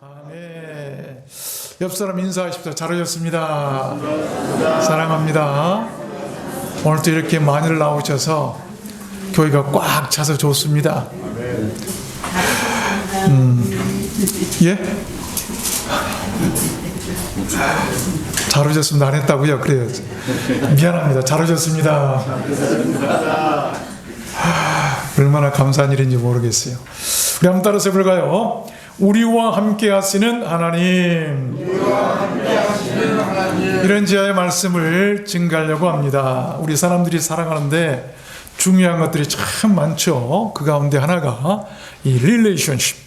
아멘. 옆 사람 인사하십시오. 잘 오셨습니다. 사랑합니다. 오늘도 이렇게 많이들 나오셔서 교회가 꽉 차서 좋습니다. 예? 잘 오셨습니다. 안 했다고요? 그래요. 미안합니다. 잘 오셨습니다. 얼마나 감사한 일인지 모르겠어요. 우리 한번 따라서 해볼까요? 우리와 함께 하시는 하나님. 이런 지하의 말씀을 증가하려고 합니다. 우리 사람들이 살아가는데 중요한 것들이 참 많죠. 그 가운데 하나가 이 relationship,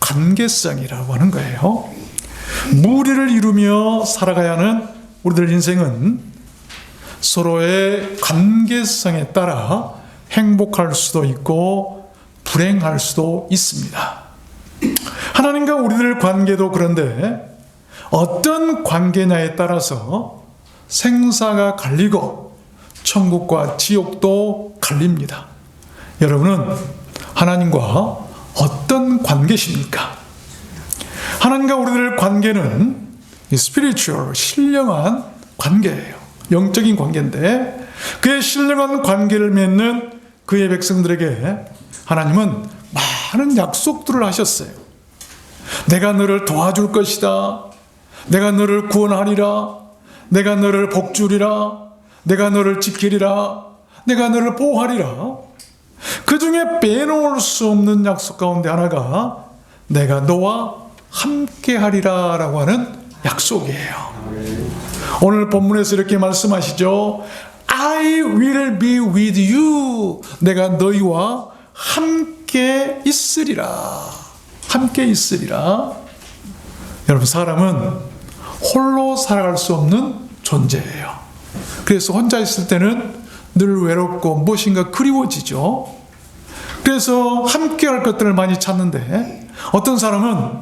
관계성이라고 하는 거예요. 무리를 이루며 살아가야 하는 우리들 인생은 서로의 관계성에 따라 행복할 수도 있고 불행할 수도 있습니다. 하나님과 우리들 관계도 그런데 어떤 관계냐에 따라서 생사가 갈리고 천국과 지옥도 갈립니다. 여러분은 하나님과 어떤 관계십니까? 하나님과 우리들 관계는 스피리추얼, 신령한 관계예요. 영적인 관계인데 그의 신령한 관계를 맺는 그의 백성들에게 하나님은 많은 약속들을 하셨어요. 내가 너를 도와줄 것이다. 내가 너를 구원하리라. 내가 너를 복주리라. 내가 너를 지키리라. 내가 너를 보호하리라. 그 중에 빼놓을 수 없는 약속 가운데 하나가 내가 너와 함께하리라 라고 하는 약속이에요. 오늘 본문에서 이렇게 말씀하시죠. I will be with you. 내가 너희와 함께 있으리라. 함께 있으리라. 여러분, 사람은 홀로 살아갈 수 없는 존재예요. 그래서 혼자 있을 때는 늘 외롭고 무엇인가 그리워지죠. 그래서 함께 할 것들을 많이 찾는데 어떤 사람은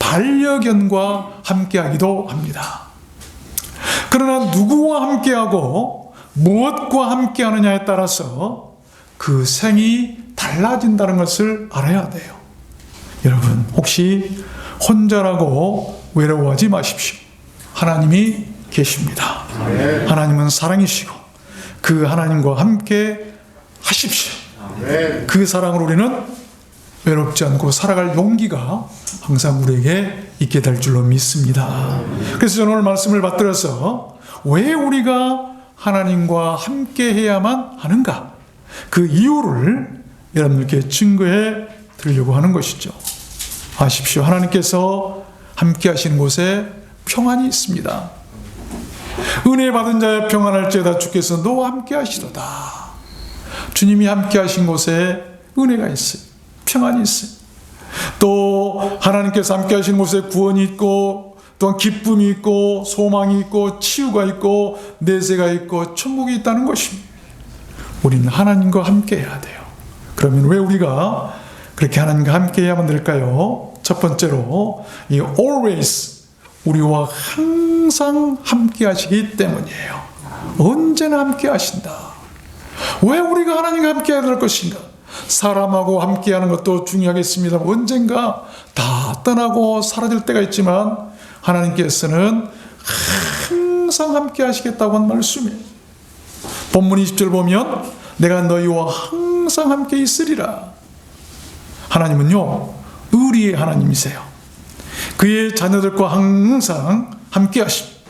반려견과 함께 하기도 합니다. 그러나 누구와 함께하고 무엇과 함께하느냐에 따라서 그 생이 달라진다는 것을 알아야 돼요. 여러분, 혹시 혼자라고 외로워하지 마십시오. 하나님이 계십니다. 하나님은 사랑이시고 그 하나님과 함께 하십시오. 그 사랑으로 우리는 외롭지 않고 살아갈 용기가 항상 우리에게 있게 될 줄로 믿습니다. 그래서 저는 오늘 말씀을 받들어서 왜 우리가 하나님과 함께 해야만 하는가? 그 이유를 여러분들께 증거해 드리려고 하는 것이죠. 아십시오. 하나님께서 함께 하시는 곳에 평안이 있습니다. 은혜 받은 자여 평안할지어다 주께서 너와 함께 하시도다. 주님이 함께 하신 곳에 은혜가 있어요. 평안이 있어요. 또 하나님께서 함께 하신 곳에 구원이 있고 또한 기쁨이 있고 소망이 있고 치유가 있고 내세가 있고 천국이 있다는 것입니다. 우리는 하나님과 함께 해야 돼요. 그러면 왜 우리가 그렇게 하나님과 함께 해야만 될까요? 첫 번째로 이 always, 우리와 항상 함께 하시기 때문이에요. 언제나 함께 하신다. 왜 우리가 하나님과 함께 해야 될 것인가? 사람하고 함께 하는 것도 중요하겠습니다. 언젠가 다 떠나고 사라질 때가 있지만 하나님께서는 항상 함께 하시겠다고 한 말씀이에요. 본문 20절 보면 내가 너희와 항상 함께 있으리라. 하나님은요, 의리의 하나님이세요. 그의 자녀들과 항상 함께 하십니다.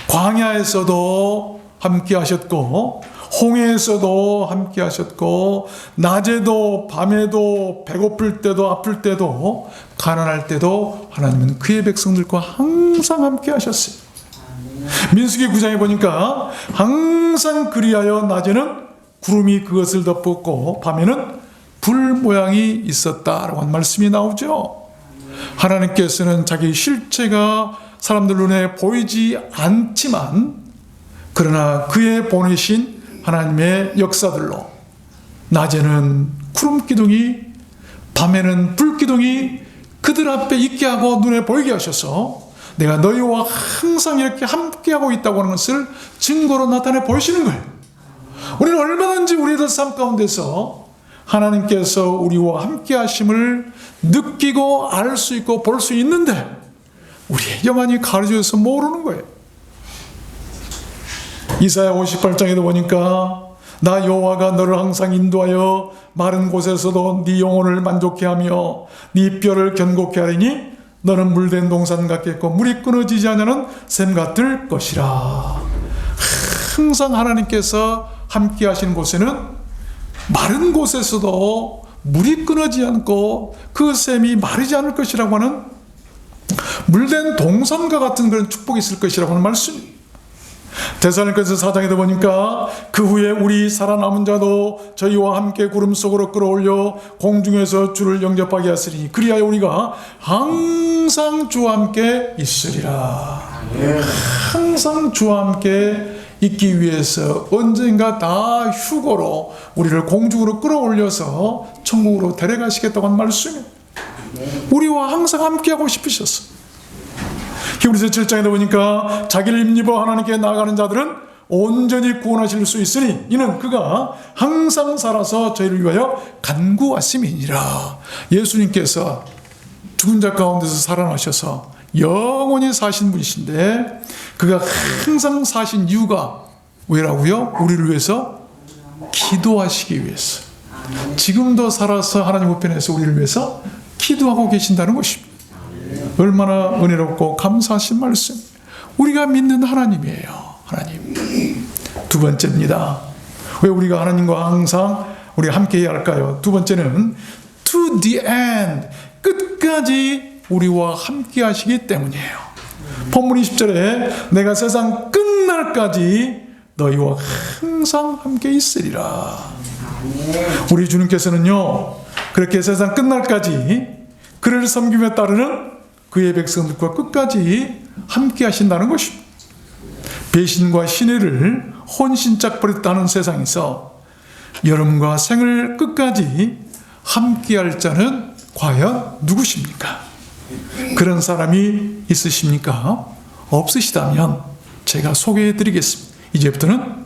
광야에서도 함께 하셨고 홍해에서도 함께 하셨고 낮에도 밤에도 배고플 때도 아플 때도 가난할 때도 하나님은 그의 백성들과 항상 함께 하셨어요. 민수기 9장에 보니까 항상 그리하여 낮에는 구름이 그것을 덮었고 밤에는 불 모양이 있었다라고 한 말씀이 나오죠. 하나님께서는 자기 실체가 사람들 눈에 보이지 않지만 그러나 그의 보내신 하나님의 역사들로 낮에는 구름 기둥이 밤에는 불 기둥이 그들 앞에 있게 하고 눈에 보이게 하셔서 내가 너희와 항상 이렇게 함께하고 있다고 하는 것을 증거로 나타내 보이시는 거예요. 우리는 얼마든지 우리들 삶 가운데서 하나님께서 우리와 함께 하심을 느끼고 알 수 있고 볼 수 있는데 우리의 영안이 가려져서 모르는 거예요. 이사야 58장에도 보니까 나 여호와가 너를 항상 인도하여 마른 곳에서도 네 영혼을 만족케 하며 네 뼈를 견고케 하리니 너는 물된 동산 같겠고 물이 끊어지지 않는 샘 같을 것이라. 항상 하나님께서 함께 하시는 곳에는 마른 곳에서도 물이 끊어지지 않고 그 샘이 마르지 않을 것이라고 하는 물된 동산과 같은 그런 축복이 있을 것이라고 하는 말씀입니다. 데살로니가서 4장에도 보니까 그 후에 우리 살아남은 자도 저희와 함께 구름 속으로 끌어올려 공중에서 주를 영접하게 하시리니 그리하여 우리가 항상 주와 함께 있으리라. 항상 주와 함께 있기 위해서 언젠가 다 휴거로 우리를 공중으로 끌어올려서 천국으로 데려가시겠다고 하는 말씀이에요. 우리와 항상 함께하고 싶으셨어. 히브리서 7장에도 보니까 자기를 힘입어 하나님께 나아가는 자들은 온전히 구원하실 수 있으니 이는 그가 항상 살아서 저희를 위하여 간구하심이니라. 예수님께서 죽은 자 가운데서 살아나셔서 영원히 사신 분이신데 그가 항상 사신 이유가 왜라고요? 우리를 위해서 기도하시기 위해서. 지금도 살아서 하나님 우편에서 우리를 위해서 기도하고 계신다는 것입니다. 얼마나 은혜롭고 감사하신 말씀. 우리가 믿는 하나님이에요. 하나님. 두 번째입니다. 왜 우리가 하나님과 항상 우리가 함께 해야 할까요? 두 번째는 to the end. 끝까지 우리와 함께 하시기 때문이에요. 본문 20절에 내가 세상 끝날까지 너희와 항상 함께 있으리라. 우리 주님께서는요, 그렇게 세상 끝날까지 그를 섬기며 따르는 그의 백성들과 끝까지 함께 하신다는 것입니다. 배신과 신의를 혼신짝 버렸다는 세상에서 여러분과 생을 끝까지 함께 할 자는 과연 누구십니까? 그런 사람이 있으십니까? 없으시다면 제가 소개해 드리겠습니다. 이제부터는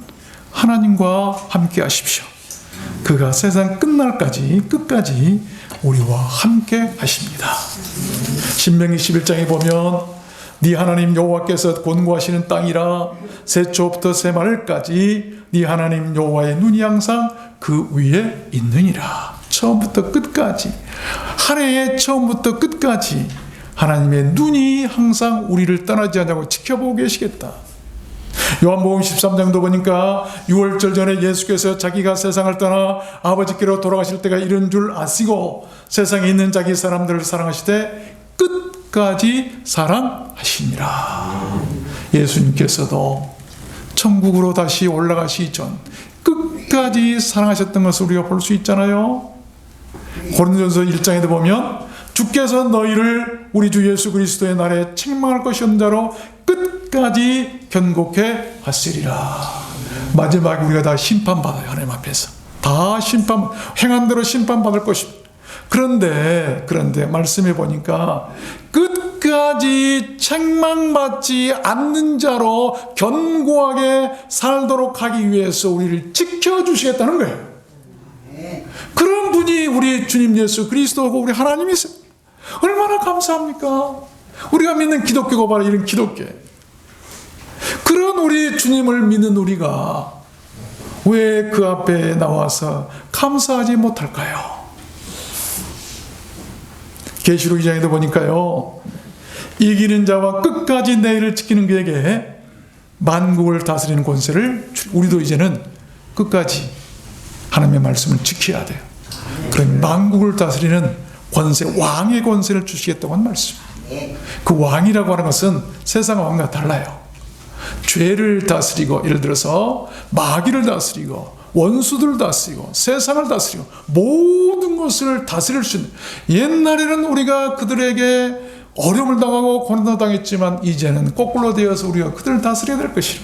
하나님과 함께 하십시오. 그가 세상 끝날까지 끝까지 우리와 함께 하십니다. 신명기 11장에 보면 네 하나님 여호와께서 권고하시는 땅이라 새초부터 새마를까지 네 하나님 여호와의 눈이 항상 그 위에 있느니라. 처음부터 끝까지, 한 해의 처음부터 끝까지 하나님의 눈이 항상 우리를 떠나지 않냐고 지켜보고 계시겠다. 요한복음 13장도 보니까 6월절 전에 예수께서 자기가 세상을 떠나 아버지께로 돌아가실 때가 이른 줄 아시고 세상에 있는 자기 사람들을 사랑하시되 끝까지 사랑하시니라. 예수님께서도 천국으로 다시 올라가시기 전 끝까지 사랑하셨던 것을 우리가 볼 수 있잖아요. 고린도전서 1장에도 보면 주께서 너희를 우리 주 예수 그리스도의 날에 책망할 것이 없는 자로 끝까지 견고케 하시리라. 마지막에 우리가 다 심판받아요. 하나님 앞에서 다 행한 대로 심판받을 것입니다. 그런데 말씀해 보니까 끝까지 책망받지 않는 자로 견고하게 살도록 하기 위해서 우리를 지켜주시겠다는 거예요. 그런 분이 우리 주님 예수 그리스도고 우리 하나님이세요. 얼마나 감사합니까? 우리가 믿는 기독교가 바로 이런 기독교. 그런 우리 주님을 믿는 우리가 왜 그 앞에 나와서 감사하지 못할까요? 계시록 2장에도 보니까요, 이기는 자와 끝까지 내일을 지키는 그에게 만국을 다스리는 권세를, 우리도 이제는 끝까지 하나님의 말씀을 지켜야 돼요. 그럼 만국을 다스리는 권세, 왕의 권세를 주시겠다고 한 말씀. 그 왕이라고 하는 것은 세상 왕과 달라요. 죄를 다스리고, 예를 들어서 마귀를 다스리고 원수들을 다스리고 세상을 다스리고 모든 것을 다스릴 수 있는, 옛날에는 우리가 그들에게 어려움을 당하고 고난도 당했지만 이제는 거꾸로 되어서 우리가 그들을 다스려야 될 것이라.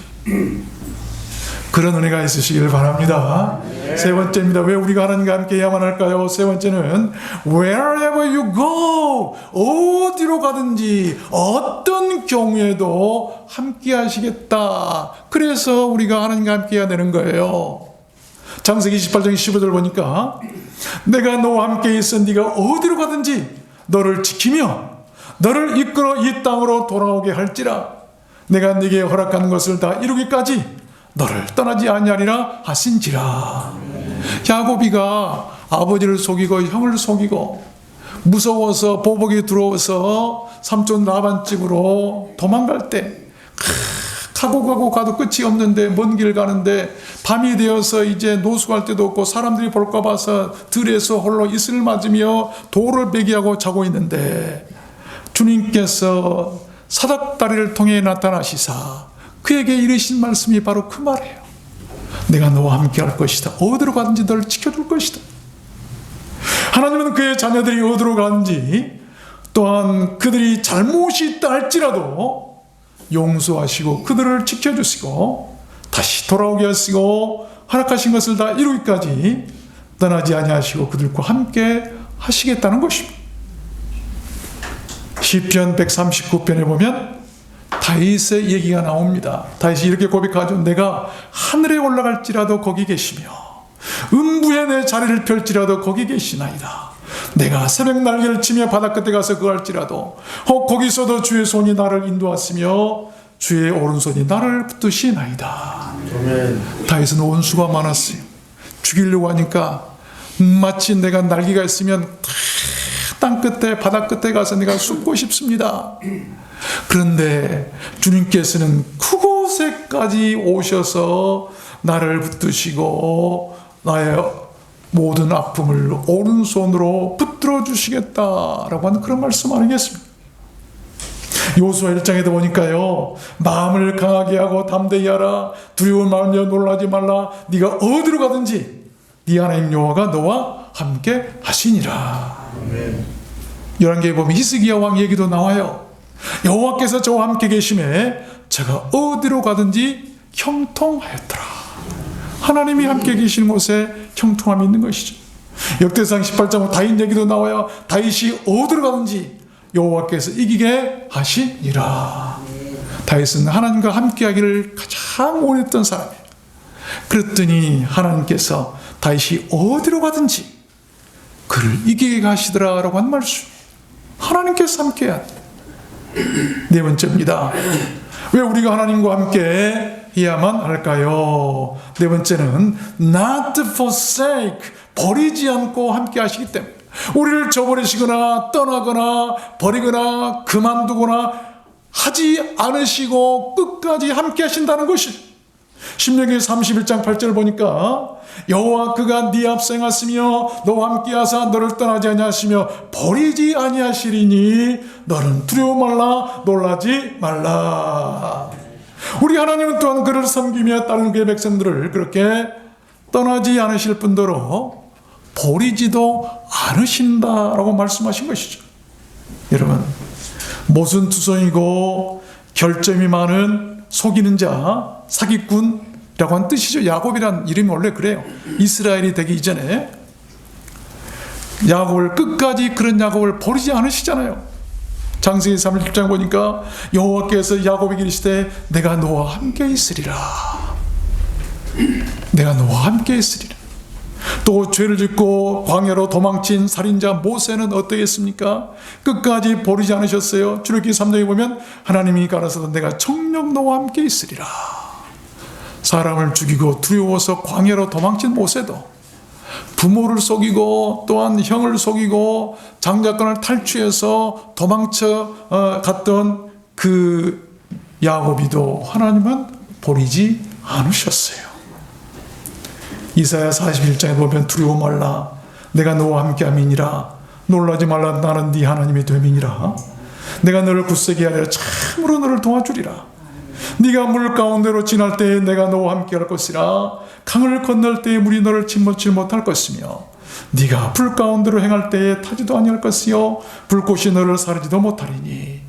그런 은혜가 있으시길 바랍니다. 세 번째입니다. 왜 우리가 하나님과 함께 해야만 할까요? 세 번째는 wherever you go, 어디로 가든지 어떤 경우에도 함께 하시겠다. 그래서 우리가 하나님과 함께 해야 되는 거예요. 창세기 28장 15절 보니까 내가 너와 함께 있어 네가 어디로 가든지 너를 지키며 너를 이끌어 이 땅으로 돌아오게 할지라. 내가 네게 허락한 것을 다 이루기까지 너를 떠나지 아니하리라 하신지라. 야곱이가 아버지를 속이고 형을 속이고 무서워서 보복이 들어와서 삼촌 라반 집으로 도망갈 때 가고 끝이 없는데 먼 길 가는데 밤이 되어서 이제 노숙할 때도 없고 사람들이 볼까 봐서 들에서 홀로 이슬을 맞으며 돌을 배기하고 자고 있는데 주님께서 사닥다리를 통해 나타나시사 그에게 이르신 말씀이 바로 그 말이에요. 내가 너와 함께 할 것이다. 어디로 가든지 너를 지켜줄 것이다. 하나님은 그의 자녀들이 어디로 가든지 또한 그들이 잘못이 있다 할지라도 용서하시고 그들을 지켜주시고 다시 돌아오게 하시고 허락하신 것을 다 이루기까지 떠나지 아니하시고 그들과 함께 하시겠다는 것입니다. 시편 139편에 보면 다윗의 얘기가 나옵니다. 다윗이 이렇게 고백하죠. 내가 하늘에 올라갈지라도 거기 계시며 음부에 내 자리를 펼지라도 거기 계시나이다. 내가 새벽 날개를 치며 바다 끝에 가서 거할지라도 거기서도 주의 손이 나를 인도하시며 주의 오른손이 나를 붙드시나이다. 다윗은 원수가 많았어요. 죽이려고 하니까 마치 내가 날개가 있으면 땅 끝에 바다 끝에 가서 내가 숨고 싶습니다. 그런데 주님께서는 그곳에까지 오셔서 나를 붙드시고 나의 모든 아픔을 오른손으로 붙들어 주시겠다라고 하는 그런 말씀 아니겠습니까? 요수아 1장에도 보니까요, 마음을 강하게 하고 담대히 하라. 두려운 마음으로 놀라지 말라. 네가 어디로 가든지 네 하나님 여호와가 너와 함께 하시니라. 열왕기에 보면 히스기야 왕 얘기도 나와요. 여호와께서 저와 함께 계심에 제가 어디로 가든지 형통하였더라. 하나님이 함께 계시는 곳에 형통함이 있는 것이죠. 역대상 18장 다윗 얘기도 나와요. 다윗이 어디로 가든지 여호와께서 이기게 하시니라. 다윗은 하나님과 함께하기를 가장 원했던 사람이에요. 그랬더니 하나님께서 다윗이 어디로 가든지 그를 이기게 하시더라라고 한 말씀. 하나님께서 함께한 네 번째입니다. 왜 우리가 하나님과 함께 해야만 할까요? 네 번째는 not forsake, 버리지 않고 함께 하시기 때문에 우리를 저버리시거나 떠나거나 버리거나 그만두거나 하지 않으시고 끝까지 함께 하신다는 것이 신명기 31장 8절 보니까 여호와 그가 네 앞서 행하시며 너와 함께하사 너를 떠나지 아니하시며 버리지 아니하시리니 너는 두려워 말라 놀라지 말라. 우리 하나님은 또한 그를 섬기며 다른 그의 백성들을 그렇게 떠나지 않으실 뿐더러 버리지도 않으신다라고 말씀하신 것이죠. 여러분, 모순투성이고 결점이 많은 속이는 자, 사기꾼이라고 한 뜻이죠. 야곱이란 이름이 원래 그래요. 이스라엘이 되기 이전에 야곱을 끝까지 그런 야곱을 버리지 않으시잖아요. 창세기 31장 보니까 여호와께서 야곱에게 이르시되 내가 너와 함께 있으리라. 내가 너와 함께 있으리라. 또 죄를 짓고 광야로 도망친 살인자 모세는 어떠했습니까? 끝까지 버리지 않으셨어요. 출애굽기 3장에 보면 하나님이 가라사대 내가 정녕 너와 함께 있으리라. 사람을 죽이고 두려워서 광야로 도망친 모세도 부모를 속이고 또한 형을 속이고 장자권을 탈취해서 도망쳐 갔던 그 야곱이도 하나님은 버리지 않으셨어요. 이사야 41장에 보면 두려워 말라 내가 너와 함께함이니라. 놀라지 말라 나는 네 하나님이 됨이니라. 내가 너를 굳세게 하리라. 참으로 너를 도와주리라. 네가 물 가운데로 지날 때에 내가 너와 함께할 것이라. 강을 건널 때에 물이 너를 침몰치 못할 것이며 네가 불 가운데로 행할 때에 타지도 아니할 것이요 불꽃이 너를 사르지도 못하리니.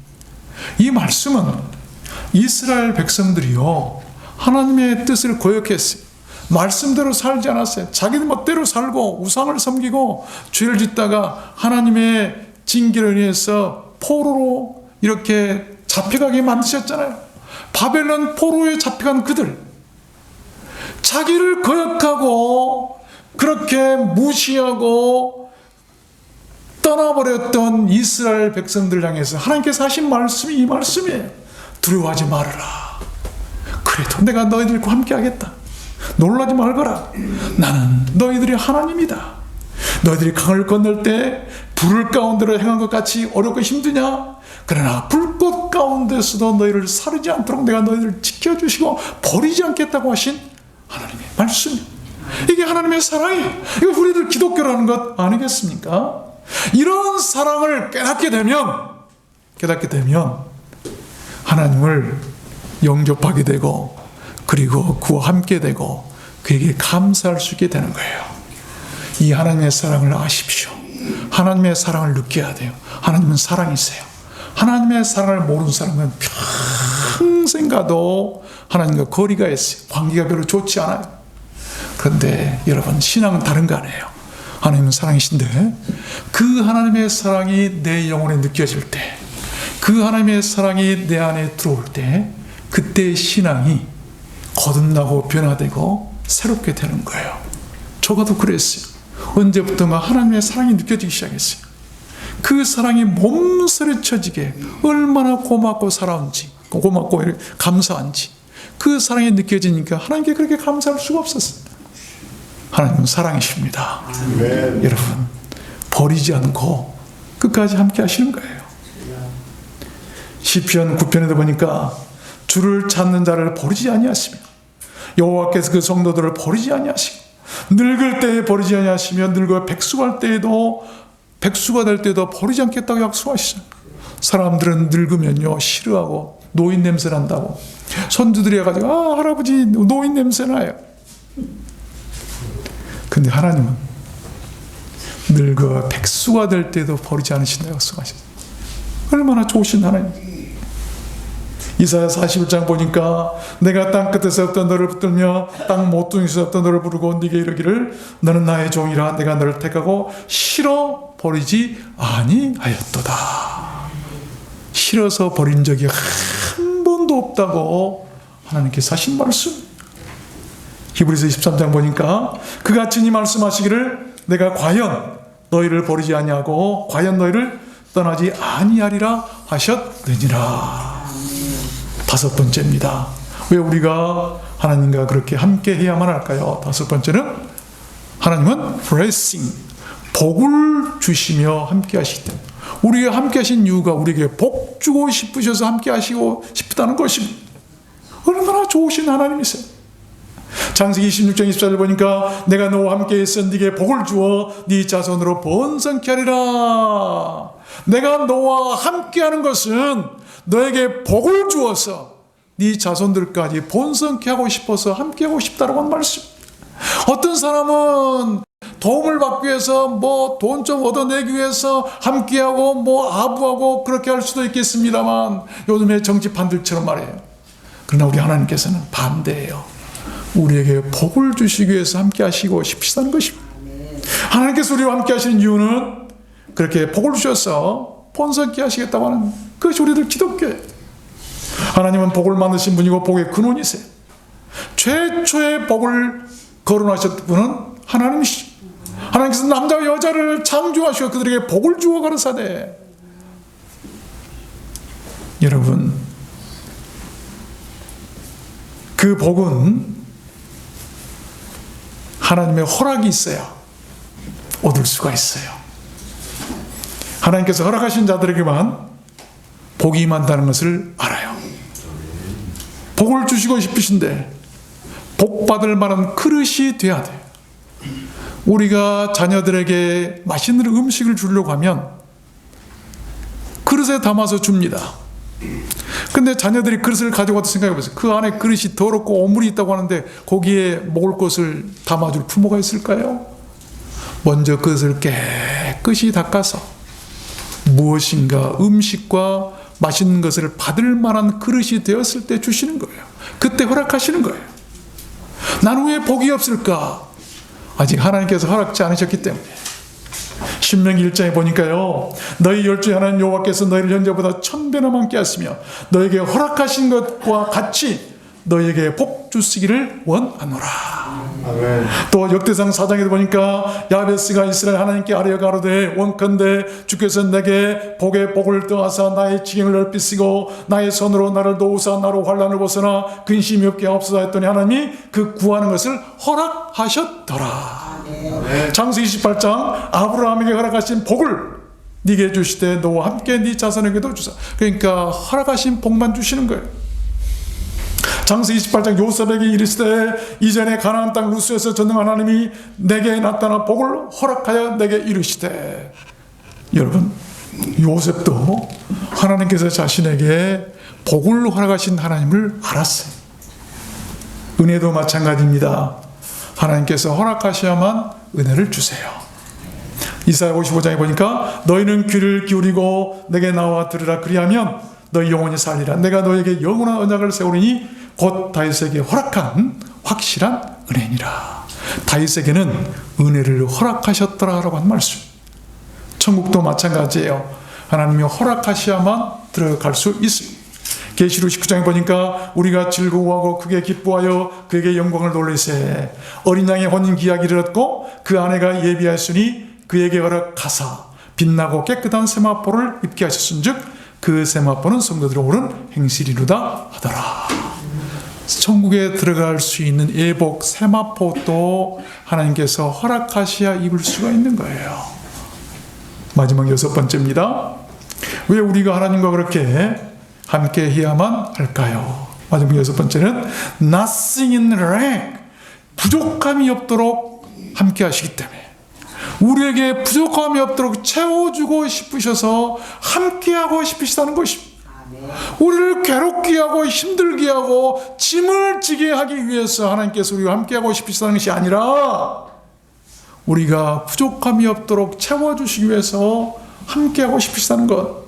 이 말씀은 이스라엘 백성들이요 하나님의 뜻을 거역했어요. 말씀대로 살지 않았어요. 자기 멋대로 살고 우상을 섬기고 죄를 짓다가 하나님의 징계를 위해서 포로로 이렇게 잡혀가게 만드셨잖아요. 바벨론 포로에 잡혀간 그들, 자기를 거역하고 그렇게 무시하고 떠나버렸던 이스라엘 백성들 향해서 하나님께서 하신 말씀이 이 말씀이에요. 두려워하지 말아라. 그래도 내가 너희들과 함께 하겠다. 놀라지 말거라. 나는 너희들의 하나님이다. 너희들이 강을 건널 때 불을 가운데로 행한 것 같이 어렵고 힘드냐? 그러나 불꽃 가운데서도 너희를 사르지 않도록 내가 너희들을 지켜주시고 버리지 않겠다고 하신 하나님의 말씀. 이게 하나님의 사랑이에요. 이거 우리들 기독교라는 것 아니겠습니까? 이런 사랑을 깨닫게 되면 하나님을 영접하게 되고 그리고 그와 함께 되고 그에게 감사할 수 있게 되는 거예요. 이 하나님의 사랑을 아십시오. 하나님의 사랑을 느껴야 돼요. 하나님은 사랑이세요. 하나님의 사랑을 모르는 사람은 평생 가도 하나님과 거리가 있어요. 관계가 별로 좋지 않아요. 그런데 여러분, 신앙은 다른 거 아니에요. 하나님은 사랑이신데 그 하나님의 사랑이 내 영혼에 느껴질 때, 그 하나님의 사랑이 내 안에 들어올 때, 그때 신앙이 거듭나고 변화되고 새롭게 되는 거예요. 저가도 그랬어요. 언제부턴가 하나님의 사랑이 느껴지기 시작했어요. 그 사랑이 몸서리쳐지게 얼마나 고맙고 살아온지, 고맙고 감사한지 그 사랑이 느껴지니까 하나님께 그렇게 감사할 수가 없었습니다. 하나님은 사랑이십니다. 여러분, 버리지 않고 끝까지 함께 하시는 거예요. 시편 9편에도 보니까 주를 찾는 자를 버리지 아니하시며 여호와께서 그 성도들을 버리지 아니하시고 늙을 때에 버리지 아니하시며 늙어 백수가 될 때에도 버리지 않겠다고 약속하시죠. 사람들은 늙으면요 싫어하고 노인 냄새 난다고 손주들이 해가지고 할아버지 노인 냄새 나요. 근데 하나님은 늙어 백수가 될 때도 버리지 않으신다고 약속하셨어요. 얼마나 좋으신 하나님. 이사야 41장 보니까 내가 땅끝에서부터 너를 붙들며 땅 모퉁이에서부터 너를 부르고 네게 이르기를 너는 나의 종이라 내가 너를 택하고 실어 버리지 아니하였도다. 실어서 버린 적이 한 번도 없다고 하나님께서 하신 말씀. 히브리서 23장 보니까 그같이 이 말씀하시기를 내가 과연 너희를 버리지 아니하고 과연 너희를 떠나지 아니하리라 하셨느니라. 다섯 번째입니다. 왜 우리가 하나님과 그렇게 함께 해야만 할까요? 다섯 번째는 하나님은 blessing, 복을 주시며 함께 하시기 때문에 우리가 함께 하신 이유가 우리에게 복 주고 싶으셔서 함께 하시고 싶다는 것입니다. 얼마나 좋으신 하나님이세요. 창세기 26장 24절 보니까 내가 너와 함께 있어 네게 복을 주어 네 자손으로 번성케 하리라. 내가 너와 함께하는 것은 너에게 복을 주어서 네 자손들까지 번성케 하고 싶어서 함께하고 싶다라고 하는 말씀. 어떤 사람은 도움을 받기 위해서 돈 좀 얻어내기 위해서 함께하고 아부하고 그렇게 할 수도 있겠습니다만 요즘에 정치판들처럼 말이에요. 그러나 우리 하나님께서는 반대예요. 우리에게 복을 주시기 위해서 함께 하시고 싶으시다는 것입니다. 하나님께서 우리와 함께 하시는 이유는 그렇게 복을 주셔서 번성케 하시겠다고 하는 그것이 우리들 기독교예요. 하나님은 복을 만드신 분이고 복의 근원이세요. 최초의 복을 거론하셨던 분은 하나님이시죠. 하나님께서 남자와 여자를 창조하시고 그들에게 복을 주어 가르사대. 여러분, 그 복은 하나님의 허락이 있어야 얻을 수가 있어요. 하나님께서 허락하신 자들에게만 복이 임한다는 것을 알아요. 복을 주시고 싶으신데 복 받을 만한 그릇이 돼야 돼요. 우리가 자녀들에게 맛있는 음식을 주려고 하면 그릇에 담아서 줍니다. 근데 자녀들이 그릇을 가져가서 생각해 보세요. 그 안에 그릇이 더럽고 오물이 있다고 하는데 거기에 먹을 것을 담아줄 부모가 있을까요? 먼저 그릇을 깨끗이 닦아서 무엇인가 음식과 맛있는 것을 받을 만한 그릇이 되었을 때 주시는 거예요. 그때 허락하시는 거예요. 나는 왜 복이 없을까? 아직 하나님께서 허락지 않으셨기 때문에. 신명기 1장에 보니까요, 너희 열조의 하나님 여호와께서 너희를 현재보다 1000배나 많게 하시며 너에게 허락하신 것과 같이 너에게 복 주시기를 원하노라. 아멘. 또 역대상 4장에도 보니까 야베스가 이스라엘 하나님께 아뢰어 가로되 원컨대 주께서 내게 복의 복을 더하사 나의 지경을 넓히시고 나의 손으로 나를 도우사 나로 환난을 벗어나 근심이 없게 하옵소서 했더니 하나님이 그 구하는 것을 허락하셨더라. 창세기 28장 아브라함에게 허락하신 복을 네게 주시되 너와 함께 네 자손에게도 주사. 그러니까 허락하신 복만 주시는 거예요. 창세기 28장 요셉에게 이르시되 이전에 가나안 땅 루스에서 전능한 하나님이 내게 나타나 복을 허락하여 내게 이르시되. 여러분, 요셉도 하나님께서 자신에게 복을 허락하신 하나님을 알았어요. 은혜도 마찬가지입니다. 하나님께서 허락하셔야만 은혜를 주세요. 이사야 55장에 보니까 너희는 귀를 기울이고 내게 나와 들으라. 그리하면 너희 영혼이 살리라. 내가 너에게 영원한 언약을 세우리니 곧 다윗에게 허락한 확실한 은혜니라. 다윗에게는 은혜를 허락하셨더라라고 한 말씀. 천국도 마찬가지예요. 하나님이 허락하셔야만 들어갈 수 있습니다. 계시록 19장에 보니까 우리가 즐거워하고 크게 기뻐하여 그에게 영광을 돌리세. 어린 양의 혼인 기약이 이르렀고 그 아내가 예비하였으니 그에게 허락하사 빛나고 깨끗한 세마포를 입게 하셨은즉 그 세마포는 성도들의 옳은 행실이로다 하더라. 천국에 들어갈 수 있는 예복 세마포도 하나님께서 허락하셔야 입을 수가 있는 거예요. 마지막 6번째입니다. 왜 우리가 하나님과 그렇게 함께 해야만 할까요? 마지막 6번째는 nothing in lack, 부족함이 없도록 함께 하시기 때문에 우리에게 부족함이 없도록 채워주고 싶으셔서 함께하고 싶으시다는 것입니다. 우리를 괴롭게 하고 힘들게 하고 짐을 지게 하기 위해서 하나님께서 우리와 함께하고 싶으시다는 것이 아니라 우리가 부족함이 없도록 채워주시기 위해서 함께하고 싶으시다는 것.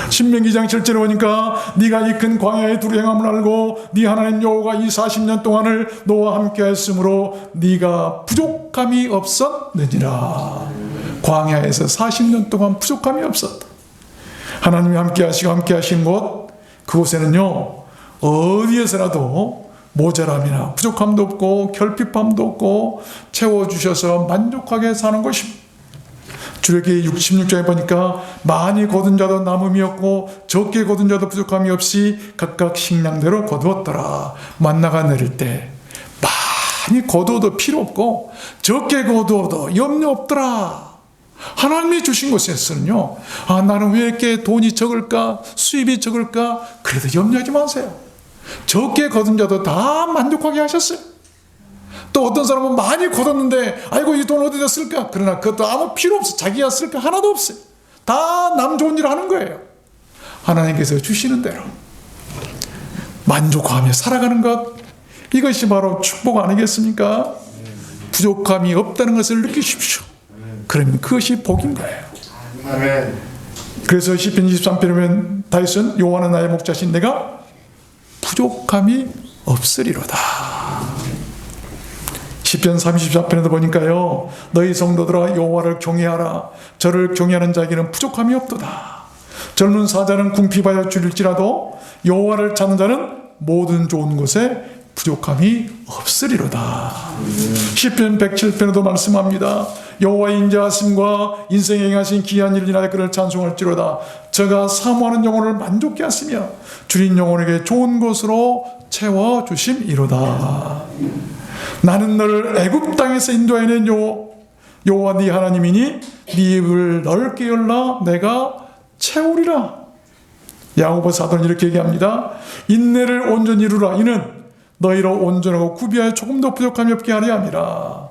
신명기 2장 7절에 보니까 네가 이 큰 광야에 두루 행함을 알고 네 하나님 여호와가 이 40년 동안을 너와 함께하였으므로 네가 부족함이 없었느니라. 광야에서 40년 동안 부족함이 없었다. 하나님이 함께하시고 함께하신 곳, 그곳에는요 어디에서라도 모자람이나 부족함도 없고 결핍함도 없고 채워주셔서 만족하게 사는 것입니다. 출애굽기 16장에 보니까 많이 거둔 자도 남음이 없고 적게 거둔 자도 부족함이 없이 각각 식량대로 거두었더라. 만나가 내릴 때 많이 거두어도 필요 없고 적게 거두어도 염려 없더라. 하나님이 주신 것에서는요, 나는 왜 이렇게 돈이 적을까, 수입이 적을까, 그래도 염려하지 마세요. 적게 거둔 자도 다 만족하게 하셨어요. 또 어떤 사람은 많이 거뒀는데 아이고 이 돈 어디다 쓸까? 그러나 그것도 아무 필요 없어. 자기가 쓸 거 하나도 없어요. 다 남 좋은 일 하는 거예요. 하나님께서 주시는 대로 만족하며 살아가는 것, 이것이 바로 축복 아니겠습니까? 부족함이 없다는 것을 느끼십시오. 그러면 그것이 복인 거예요. 아멘. 그래서 시편 23편에 보면 다윗은 여호와는 나의 목자신 내가 부족함이 없으리로다. 시편 34편에도 보니까요, 너희 성도들아 여호와를 경외하라. 저를 경외하는 자에게는 부족함이 없도다. 젊은 사자는 궁핍하여 줄일지라도 여호와를 찾는 자는 모든 좋은 것에 부족함이 없으리로다. 시편 107편에도 말씀합니다. 여호와의 인자하심과 인생에 행하신 기이한 일을 인하여 그를 찬송할지로다. 저가 사모하는 영혼을 만족케 하시며 줄인 영혼에게 좋은 것으로 채워주심이로다. 나는 너를 애굽 땅에서 인도해낸 여호와 네 하나님이니 네 입을 넓게 열라 내가 채우리라. 야고보 사도는 이렇게 얘기합니다. 인내를 온전히 이루라. 이는 너희로 온전하고 구비하여 조금도 부족함이 없게 하려 함이라.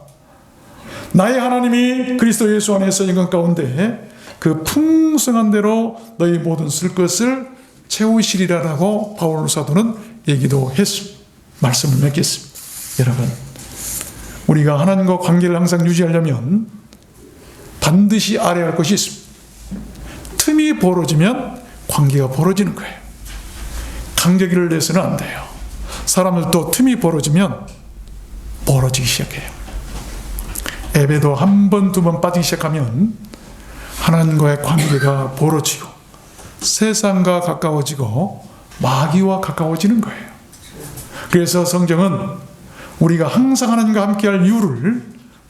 나의 하나님이 그리스도 예수 안에서 영광 가운데 그 풍성한 대로 너희 모든 쓸 것을 채우시리라라고 바울 사도는 얘기도 했습니다. 말씀을 맺겠습니다. 여러분, 우리가 하나님과 관계를 항상 유지하려면 반드시 알아야 할 것이 있습니다. 틈이 벌어지면 관계가 벌어지는 거예요. 간격을 내서는 안 돼요. 사람들도 틈이 벌어지면 멀어지기 시작해요. 예배도 한 번, 두 번 빠지기 시작하면 하나님과의 관계가 벌어지고 세상과 가까워지고 마귀와 가까워지는 거예요. 그래서 성경은 우리가 항상 하나님과 함께할 이유를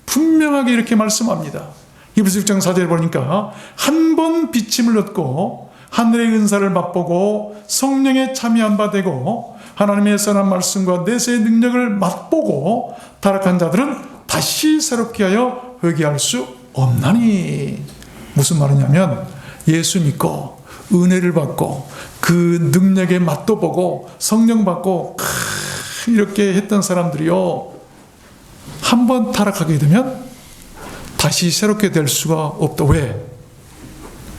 분명하게 이렇게 말씀합니다. 히브리서 6장 4절에 보니까 한 번 비침을 얻고 하늘의 은사를 맛보고 성령에 참여한 바 되고 하나님의 선한 말씀과 내세의 능력을 맛보고 타락한 자들은 다시 새롭게 하여 회개할 수 없나니. 무슨 말이냐면 예수 믿고 은혜를 받고 그 능력의 맛도 보고 성령 받고 이렇게 했던 사람들이요, 한 번 타락하게 되면 다시 새롭게 될 수가 없다. 왜?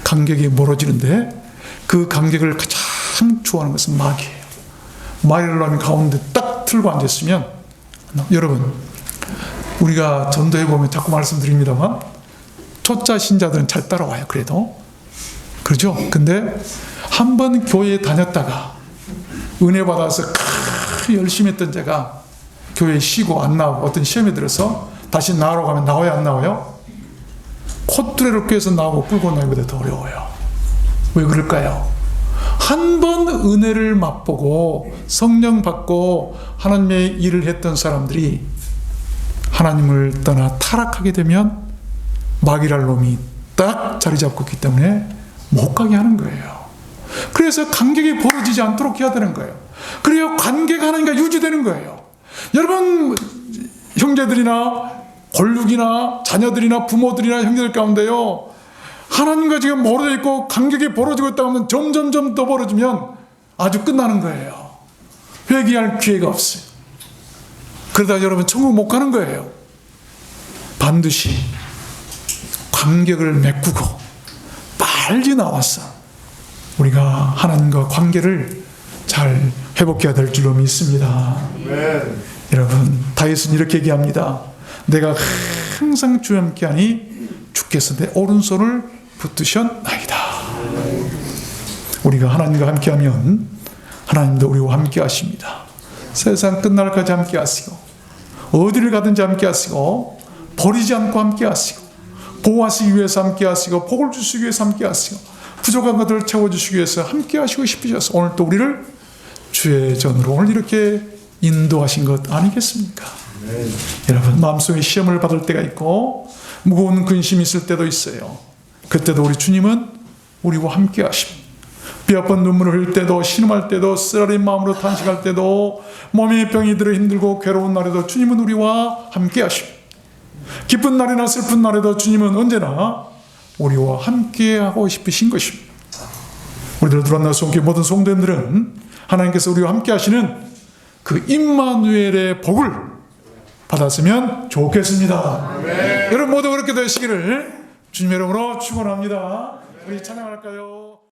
간격이 멀어지는데 그 간격을 가장 좋아하는 것은 마귀예요. 마귀를 놓은 가운데 딱 틀고 앉았으면, 여러분 우리가 전도해 보면 자꾸 말씀드립니다만 초짜 신자들은 잘 따라와요. 그래도 그렇죠. 근데 한 번 교회에 다녔다가 은혜 받아서 열심히 했던 자가 교회에 쉬고 안 나오고 어떤 시험에 들어서 다시 나오러 가면 나와요, 안 나와요? 콧뚜레로 꿰서 나오고 끌고 나오기보다 더 어려워요. 왜 그럴까요? 한 번 은혜를 맛보고 성령 받고 하나님의 일을 했던 사람들이 하나님을 떠나 타락하게 되면 마귀랄 놈이 딱 자리 잡고 있기 때문에 못 가게 하는 거예요. 그래서 간격이 벌어지지 않도록 해야 되는 거예요. 그래야 관계가 하나님과 유지되는 거예요. 여러분, 형제들이나 권육이나 자녀들이나 부모들이나 형제들 가운데요, 하나님과 지금 멀어져 있고 간격이 벌어지고 있다 하면 점점점 더 벌어지면 아주 끝나는 거예요. 회개할 기회가 없어요. 그러다 여러분 천국 못 가는 거예요. 반드시 관계를 메꾸고 빨리 나와서 우리가 하나님과 관계를 잘 회복해야 될 줄로 믿습니다. 아멘. 여러분, 다윗은 이렇게 얘기합니다. 내가 항상 주와 함께하니 주께서 내 오른손을 붙드셨나이다. 우리가 하나님과 함께하면 하나님도 우리와 함께하십니다. 세상 끝날까지 함께하시고 어디를 가든지 함께하시고 버리지 않고 함께하시고 보호하시기 위해서 함께하시고 복을 주시기 위해서 함께하시고 부족한 것들을 채워주시기 위해서 함께하시고 싶으셔서 오늘 또 우리를 주의 전으로 오늘 이렇게 인도하신 것 아니겠습니까? 여러분, 마음속에 시험을 받을 때가 있고 무거운 근심이 있을 때도 있어요. 그때도 우리 주님은 우리와 함께 하십니다. 뼈아픈 눈물을 흘릴 때도, 신음할 때도, 쓰라린 마음으로 탄식할 때도, 몸에 병이 들어 힘들고 괴로운 날에도 주님은 우리와 함께 하십니다. 기쁜 날이나 슬픈 날에도 주님은 언제나 우리와 함께 하고 싶으신 것입니다. 우리들 들어왔나 성교 모든 성도님들은 하나님께서 우리와 함께 하시는 그 임마누엘의 복을 받았으면 좋겠습니다. 아멘. 여러분 모두 그렇게 되시기를 주님의 이름으로 축원합니다. 우리 찬양할까요?